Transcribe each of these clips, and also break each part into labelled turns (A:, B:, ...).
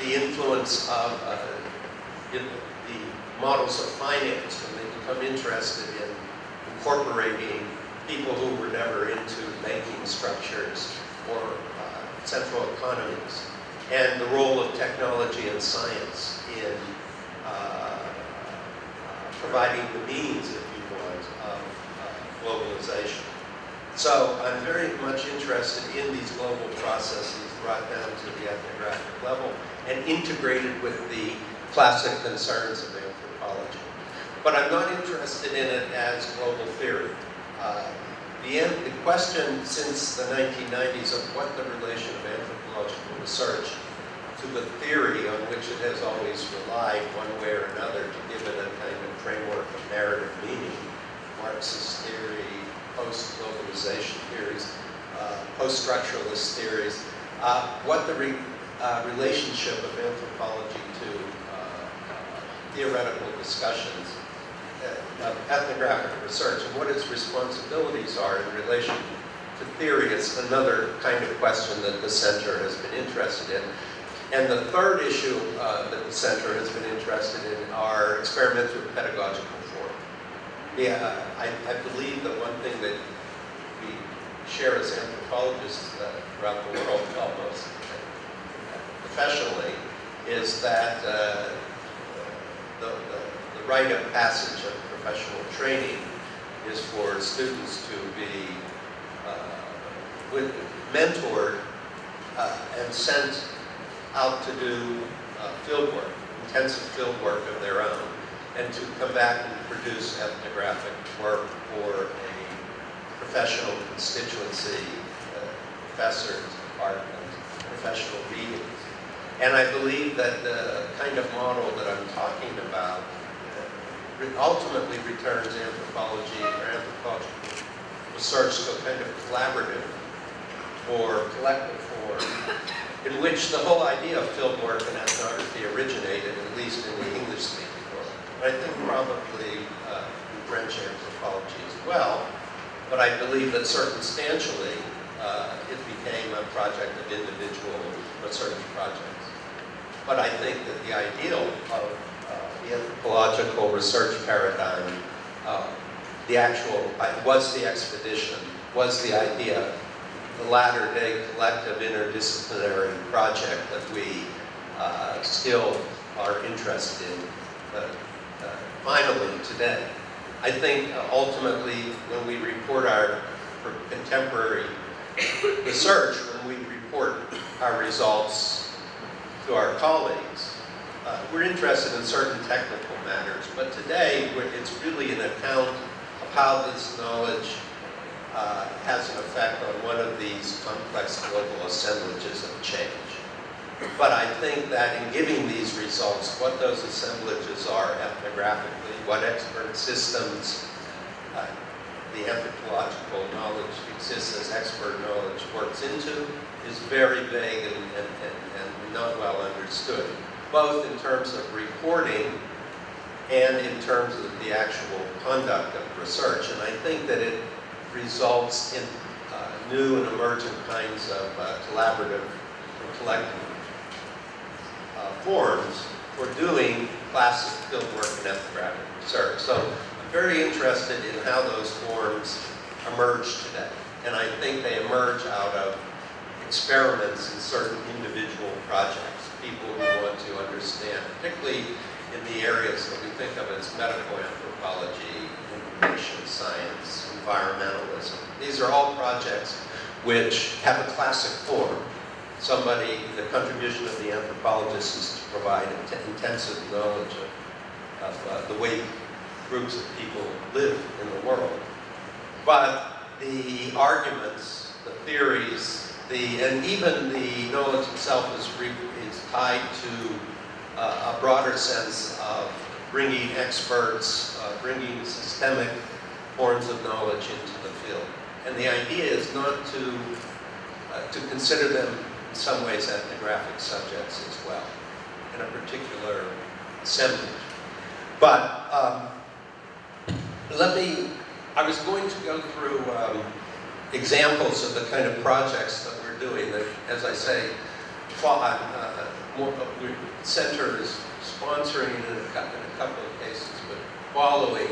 A: the influence of the models of finance when they become interested in incorporating people who were never into banking structures or central economies, and the role of technology and science in providing the means, if you want, of globalization. So I'm very much interested in these global processes brought down to the ethnographic level and integrated with the classic concerns of anthropology. But I'm not interested in it as global theory. The question since the 1990s of what the relation of anthropological research to the theory on which it has always relied one way or another to give it a kind of framework of narrative meaning, Marxist theory, post-globalization theories, post-structuralist theories, what the relationship of anthropology to theoretical discussions of ethnographic research and what its responsibilities are in relation to theory is another kind of question that the center has been interested in. And the third issue that the center has been interested in are experiments with pedagogical form. Yeah, I believe that one thing that we share as anthropologists throughout the world, almost professionally, is that the rite of passage of professional training is for students to be mentored and sent out to do field work, intensive field work of their own, and to come back and produce ethnographic work for a professional constituency, professors, departments, professional meetings. And I believe that the kind of model that I'm talking about ultimately returns anthropology or anthropological research to a kind of collaborative or collective form in which the whole idea of field work and ethnography originated, at least in the English-speaking world. I think probably in French anthropology as well, but I believe that circumstantially it became a project of individual research projects. But I think that the ideal of the anthropological research paradigm, was the expedition, was the idea, the latter-day collective interdisciplinary project that we still are interested in finally today. I think ultimately when we report our contemporary research, when we report our results to our colleagues, we're interested in certain technical matters, but today it's really an account of how this knowledge has an effect on one of these complex global assemblages of change. But I think that in giving these results, what those assemblages are ethnographically, what expert systems the anthropological knowledge exists as expert knowledge works into is very vague and not well understood, both in terms of reporting and in terms of the actual conduct of research. And I think that it results in new and emergent kinds of collaborative and collective forms for doing classic fieldwork and ethnographic research. So I'm very interested in how those forms emerge today. And I think they emerge out of experiments in certain individual projects, people who want to understand, particularly in the areas that we think of as medical anthropology, information science, environmentalism. These are all projects which have a classic form. The contribution of the anthropologist is to provide intensive knowledge of the way groups of people live in the world. But the arguments, the theories, and even the knowledge itself is tied to a broader sense of bringing experts, bringing systemic forms of knowledge into the field. And the idea is not to consider them in some ways ethnographic subjects as well, in a particular assemblage. But I was going to go through examples of the kind of projects that we're doing that, as I say, center is sponsoring it in a couple of cases, but following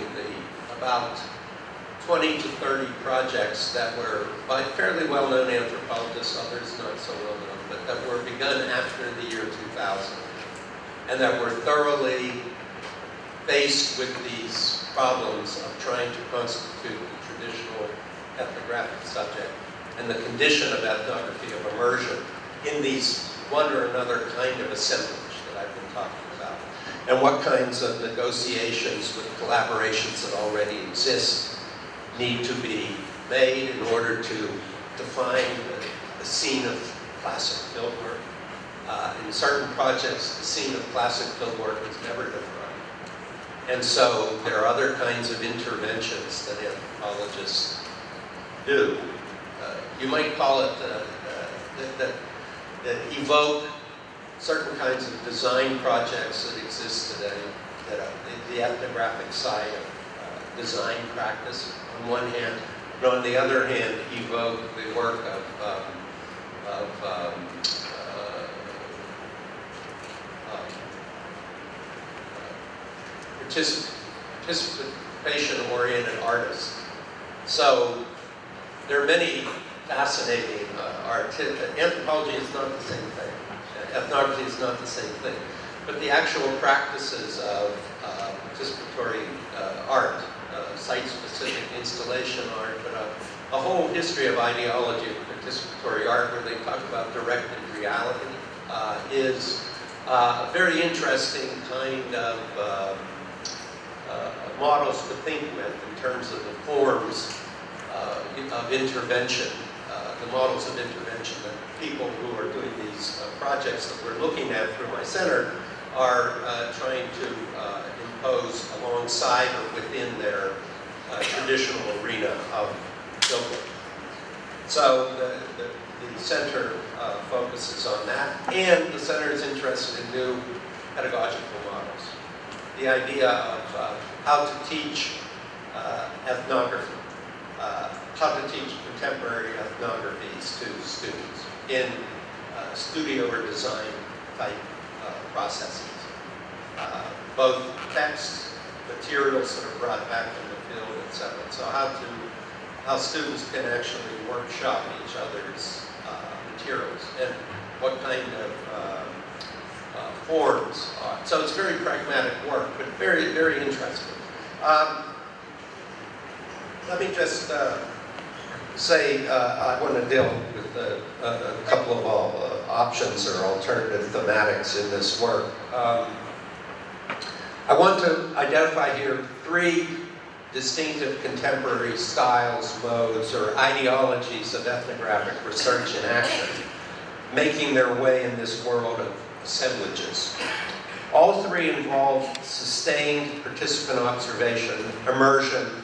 A: about 20 to 30 projects that were by fairly well-known anthropologists, others not so well-known, but that were begun after the year 2000, and that were thoroughly faced with these problems of trying to constitute the traditional ethnographic subject and the condition of ethnography of immersion in these one or another kind of assemblage that I've been talking about, and what kinds of negotiations with collaborations that already exist need to be made in order to define the scene of classic fieldwork. In certain projects, the scene of classic fieldwork is never defined. And so there are other kinds of interventions that anthropologists do. You might call it that evoke certain kinds of design projects that exist today, that the ethnographic side of design practice on one hand, but on the other hand, evoke the work of participation-oriented artists. So there are many fascinating anthropology is not the same thing. Ethnography is not the same thing. But the actual practices of participatory art, site-specific installation art, but a whole history of ideology of participatory art where they talk about directed reality is a very interesting kind of models to think with in terms of the forms of intervention, the models of intervention that people who are doing these projects that we're looking at through my center are trying to impose alongside or within their traditional arena of fieldwork. So the center focuses on that, and the center is interested in new pedagogical models. The idea of how to teach ethnography, how to teach contemporary ethnographies to students in studio or design type processes. Both text, materials that are brought back from the field, etc. So how students can actually workshop each other's materials and what kind of forms. So it's very pragmatic work, but very, very interesting. Let me just say I want to deal with a couple of options or alternative thematics in this work. I want to identify here 3 distinctive contemporary styles, modes, or ideologies of ethnographic research and action making their way in this world of assemblages. All 3 involve sustained participant observation, immersion,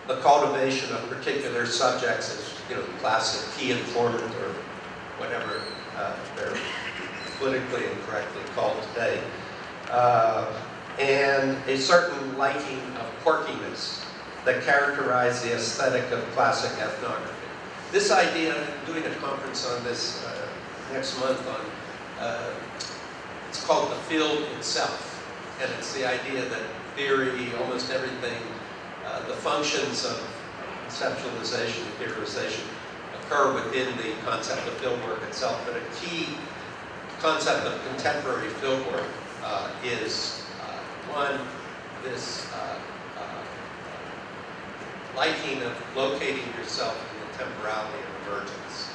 A: the cultivation of particular subjects as, classic key informant or whatever they're politically incorrectly called today, and a certain liking of quirkiness that characterize the aesthetic of classic ethnography. This idea, I'm doing a conference on this next month on, it's called the field itself, and it's the idea that theory, almost everything, the functions of conceptualization, theorization occur within the concept of fieldwork itself, but a key concept of contemporary fieldwork is, one, this liking of locating yourself in the temporality of emergence.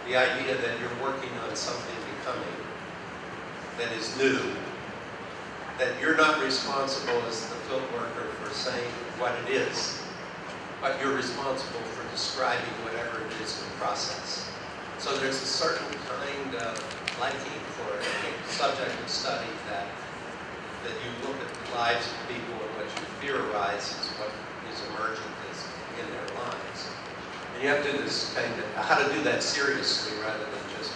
A: The idea that you're working on something becoming that is new, that you're not responsible as the field worker for saying what it is, but you're responsible for describing whatever it is in the process. So there's a certain kind of liking for a subject of study that you look at the lives of people and what you theorize is what is emergent in their lives. And you have to do this kind of, how to do that seriously rather than just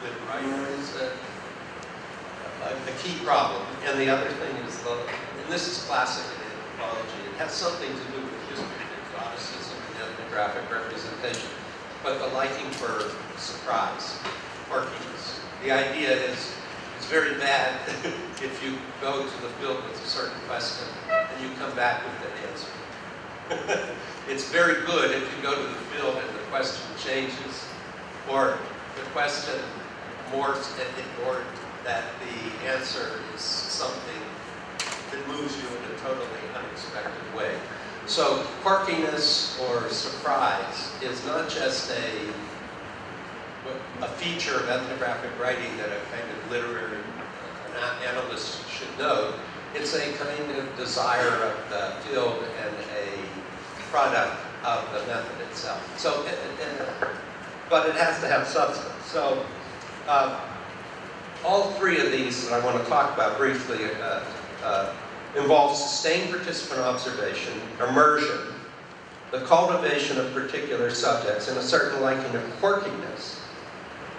A: live right is a key problem. And the other thing is, and this is classic in anthropology, it has something to do with history of exoticism and ethnographic representation, but the liking for surprise. quirkiness. The idea is, it's very bad if you go to the field with a certain question and you come back with an answer. It's very good if you go to the field and the question changes, or the question morphs or that the answer is something that moves you in a totally unexpected way. So quirkiness or surprise is not just a feature of ethnographic writing that a kind of literary analyst should know. It's a kind of desire of the field and a product of the method itself. So, but it has to have substance. So all three of these that I want to talk about briefly involve sustained participant observation, immersion, the cultivation of particular subjects, and a certain liking of quirkiness,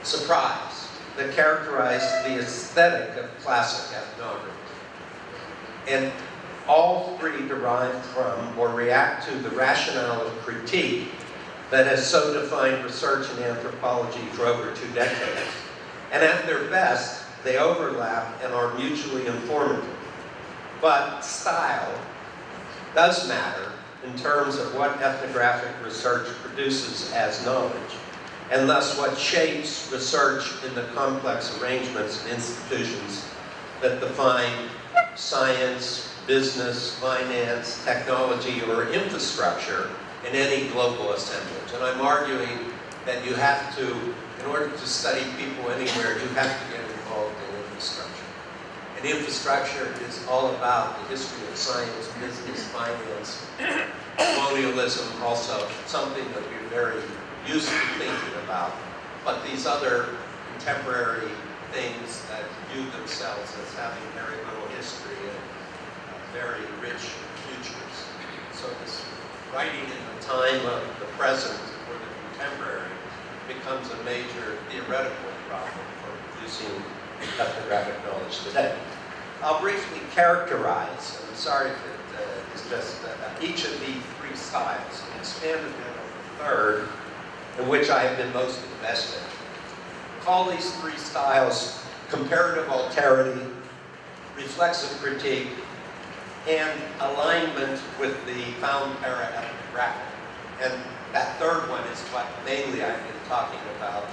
A: surprise, that characterize the aesthetic of classic ethnography. And all three derive from or react to the rationale of critique that has so defined research in anthropology for over 2 decades. And at their best, they overlap and are mutually informative. But style does matter in terms of what ethnographic research produces as knowledge, and thus what shapes research in the complex arrangements and institutions that define science, business, finance, technology, or infrastructure in any global assemblage. And I'm arguing that you have to, in order to study people anywhere, you have to get involved in infrastructure. And infrastructure is all about the history of science, business, finance, colonialism, also something that we're very used to thinking about. But these other contemporary things that view themselves as having very little history and very rich futures. So this writing in the time of the present or the contemporary becomes a major theoretical problem for producing ethnographic knowledge today. I'll briefly characterize, I'm sorry if it is just each of the three styles, and expand a bit on the third, in which I have been most invested. Call these three styles comparative alterity, reflexive critique, and alignment with the found para ethnographic. And that third one is what mainly I've been talking about